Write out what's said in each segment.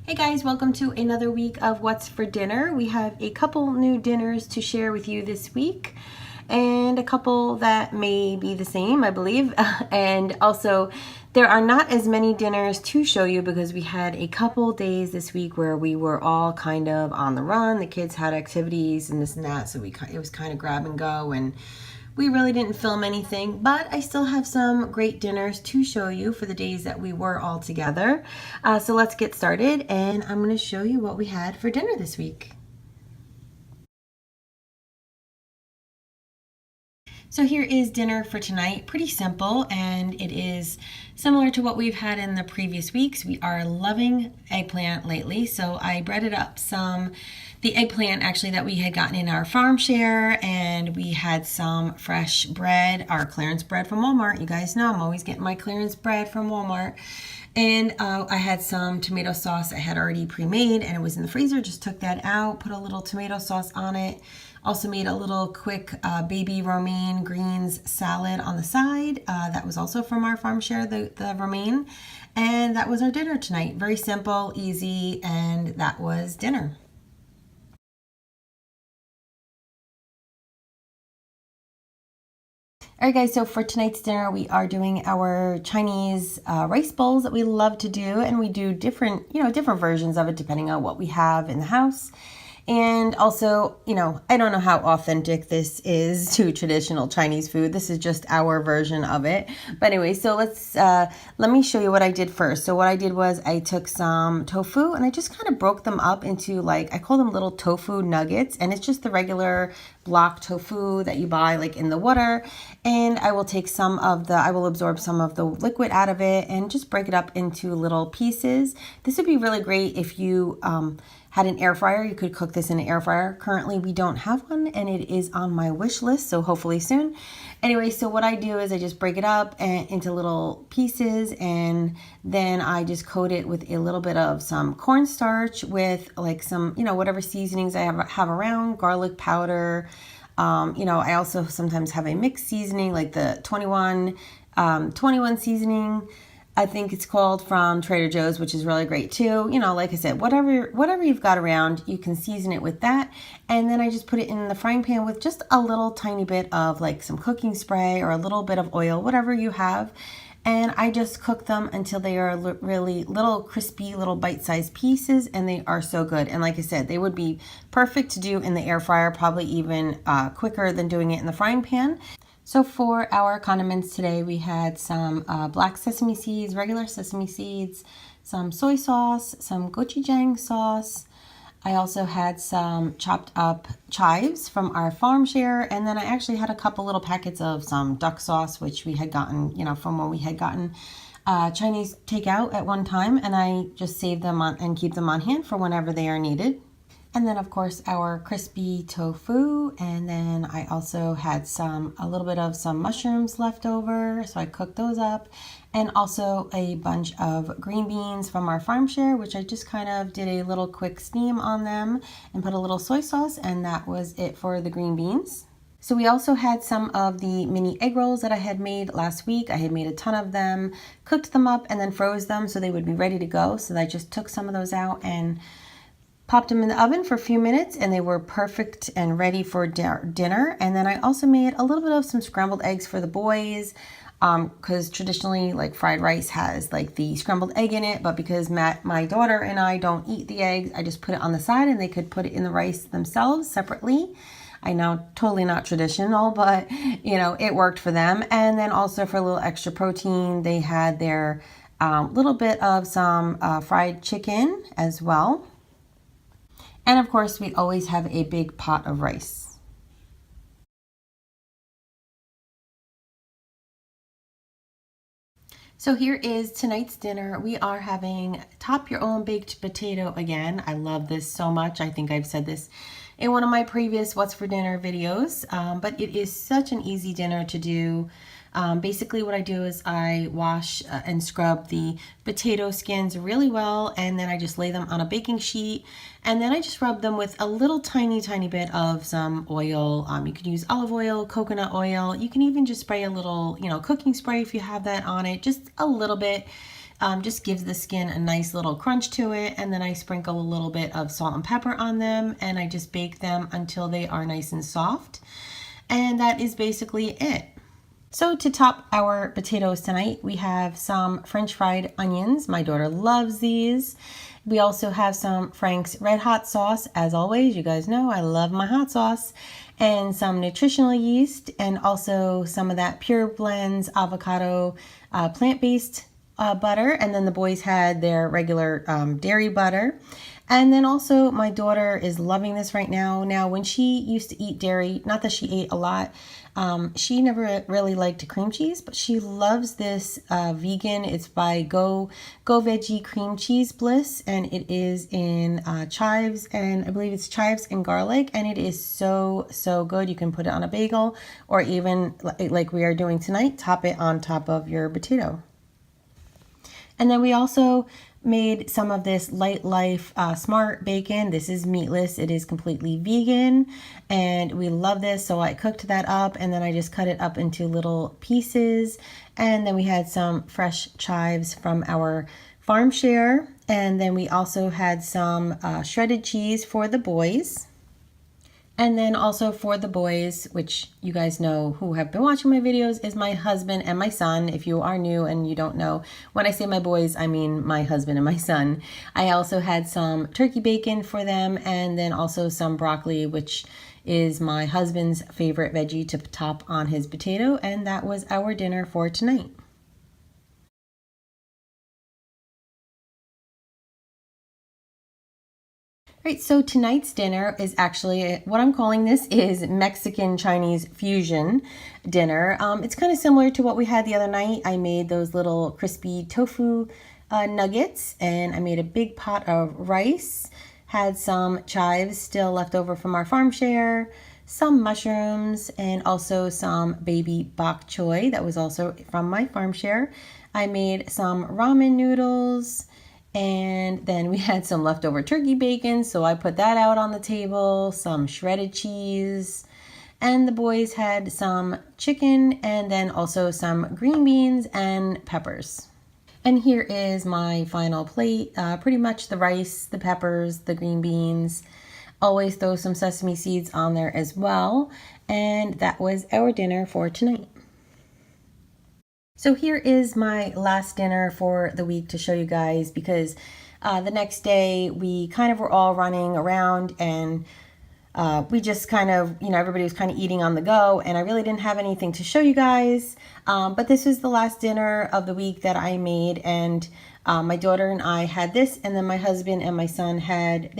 Hey guys, welcome to another week of What's for Dinner. We have a couple new dinners to share with you this week and a couple that may be the same, I believe. And also, there are not as many dinners to show you because we had a couple days this week where we were all kind of on the run. The kids had activities and this and that, so it was kind of grab and go, and we really didn't film anything, but I still have some great dinners to show you for the days that we were all together. So let's get started, and I'm going to show you what we had for dinner this week. So here is dinner for tonight. Pretty simple, and it is similar to what we've had in the previous weeks. We are loving eggplant lately, so I breaded up the eggplant actually that we had gotten in our farm share, and we had some fresh bread, our clearance bread from Walmart. You guys know I'm always getting my clearance bread from Walmart. And I had some tomato sauce I had already pre-made, and it was in the freezer. Just took that out, put a little tomato sauce on it. Also made a little quick baby romaine greens salad on the side. That was also from our farm share, the romaine. And that was our dinner tonight. Very simple, easy, and that was dinner. All right, guys, so for tonight's dinner, we are doing our Chinese rice bowls that we love to do, and we do different versions of it depending on what we have in the house. And also, I don't know how authentic this is to traditional Chinese food. This is just our version of it. But anyway, so let me show you what I did first. So what I did was I took some tofu and I just kind of broke them up into, I call them little tofu nuggets. And it's just the regular block tofu that you buy in the water. And I will I will absorb some of the liquid out of it and just break it up into little pieces. This would be really great if you had an air fryer. You could cook this in an air fryer. Currently, we don't have one, and it is on my wish list, so hopefully soon. Anyway, so what I do is I just break it up into little pieces, and then I just coat it with a little bit of some cornstarch with some, whatever seasonings I have around, garlic powder. I also sometimes have a mixed seasoning, like the 21 seasoning, I think it's called, from Trader Joe's, which is really great too. Like I said, whatever you've got around, you can season it with that. And then I just put it in the frying pan with just a little tiny bit of some cooking spray or a little bit of oil, whatever you have. And I just cook them until they are really little crispy, little bite-sized pieces, and they are so good. And like I said, they would be perfect to do in the air fryer, probably even quicker than doing it in the frying pan. So for our condiments today, we had some black sesame seeds, regular sesame seeds, some soy sauce, some gochujang sauce. I also had some chopped up chives from our farm share, and then I actually had a couple little packets of some duck sauce, which we had gotten, from when we had gotten Chinese takeout at one time, and I just save them and keep them on hand for whenever they are needed. And then, of course, our crispy tofu. And then I also had a little bit of some mushrooms left over, so I cooked those up. And also a bunch of green beans from our farm share, which I just kind of did a little quick steam on them and put a little soy sauce, and that was it for the green beans. So we also had some of the mini egg rolls that I had made last week. I had made a ton of them, cooked them up, and then froze them so they would be ready to go. So I just took some of those out and popped them in the oven for a few minutes, and they were perfect and ready for dinner. And then I also made a little bit of some scrambled eggs for the boys, because traditionally fried rice has the scrambled egg in it, but because my daughter and I don't eat the eggs, I just put it on the side and they could put it in the rice themselves separately. I know, totally not traditional, but it worked for them. And then also for a little extra protein, they had their little bit of some fried chicken as well. And of course, we always have a big pot of rice. So here is tonight's dinner. We are having top your own baked potato again. I love this so much. I think I've said this in one of my previous What's for Dinner videos, but it is such an easy dinner to do. Basically what I do is I wash and scrub the potato skins really well, and then I just lay them on a baking sheet, and then I just rub them with a little tiny bit of some oil. You can use olive oil, coconut oil. You can even just spray a little, cooking spray if you have that on it, just a little bit. just gives the skin a nice little crunch to it. And then I sprinkle a little bit of salt and pepper on them, and I just bake them until they are nice and soft. And that is basically it. So to top our potatoes tonight, we have some French fried onions. My daughter loves these. We also have some Frank's Red Hot sauce. As always, you guys know I love my hot sauce. And some nutritional yeast, and also some of that Pure Blends avocado plant-based butter. And then the boys had their regular dairy butter. And then also my daughter is loving this right now. Now, when she used to eat dairy, not that she ate a lot, she never really liked cream cheese, but she loves this vegan. It's by Go Veggie Cream Cheese Bliss, and it is in chives, and I believe it's chives and garlic, and it is so good. You can put it on a bagel, or even like we are doing tonight, top it on top of your potato. And then we also made some of this Light Life Smart bacon. This is meatless. It is completely vegan, and we love this. So I cooked that up, and then I just cut it up into little pieces. And then we had some fresh chives from our farm share. And then we also had some shredded cheese for the boys. And then also for the boys, which you guys know who have been watching my videos, is my husband and my son. If you are new and you don't know, when I say my boys, I mean my husband and my son. I also had some turkey bacon for them, and then also some broccoli, which is my husband's favorite veggie to top on his potato. And that was our dinner for tonight. Right, so tonight's dinner is actually, what I'm calling this is Mexican Chinese fusion dinner. It's kind of similar to what we had the other night. I made those little crispy tofu nuggets, and I made a big pot of rice, had some chives still left over from our farm share, some mushrooms, and also some baby bok choy that was also from my farm share. I made some ramen noodles, and then we had some leftover turkey bacon, so I put that out on the table, some shredded cheese, and the boys had some chicken, and then also some green beans and peppers. And here is my final plate. Pretty much the rice, the peppers, the green beans. Always throw some sesame seeds on there as well. And that was our dinner for tonight. So here is my last dinner for the week to show you guys, because the next day we kind of were all running around, and we just kind of, everybody was kind of eating on the go, and I really didn't have anything to show you guys. But this was the last dinner of the week that I made, and my daughter and I had this, and then my husband and my son had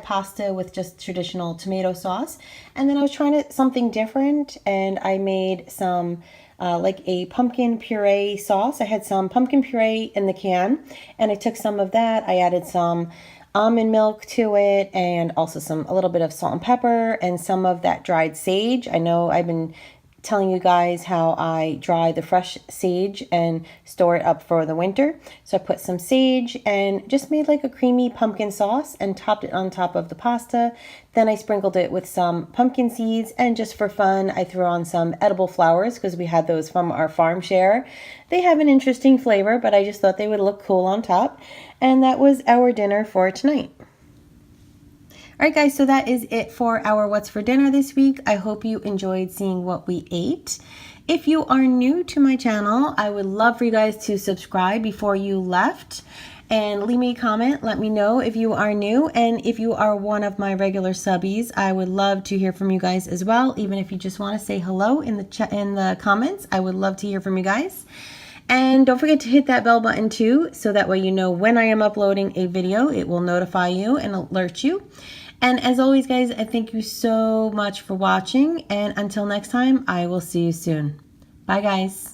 pasta with just traditional tomato sauce. And then I was trying something different, and I made some like a pumpkin puree sauce. I had some pumpkin puree in the can, and I took some of that. I added some almond milk to it, and also a little bit of salt and pepper, and some of that dried sage. I know I've been telling you guys how I dry the fresh sage and store it up for the winter. So I put some sage and just made like a creamy pumpkin sauce and topped it on top of the pasta. Then I sprinkled it with some pumpkin seeds, and just for fun, I threw on some edible flowers because we had those from our farm share. They have an interesting flavor, but I just thought they would look cool on top. And that was our dinner for tonight. All right, guys, so that is it for our What's for Dinner this week. I hope you enjoyed seeing what we ate. If you are new to my channel, I would love for you guys to subscribe before you left and leave me a comment. Let me know if you are new, and if you are one of my regular subbies, I would love to hear from you guys as well. Even if you just want to say hello in the comments, I would love to hear from you guys. And don't forget to hit that bell button too, so that way you know when I am uploading a video. It will notify you and alert you. And as always, guys, I thank you so much for watching. And until next time, I will see you soon. Bye, guys.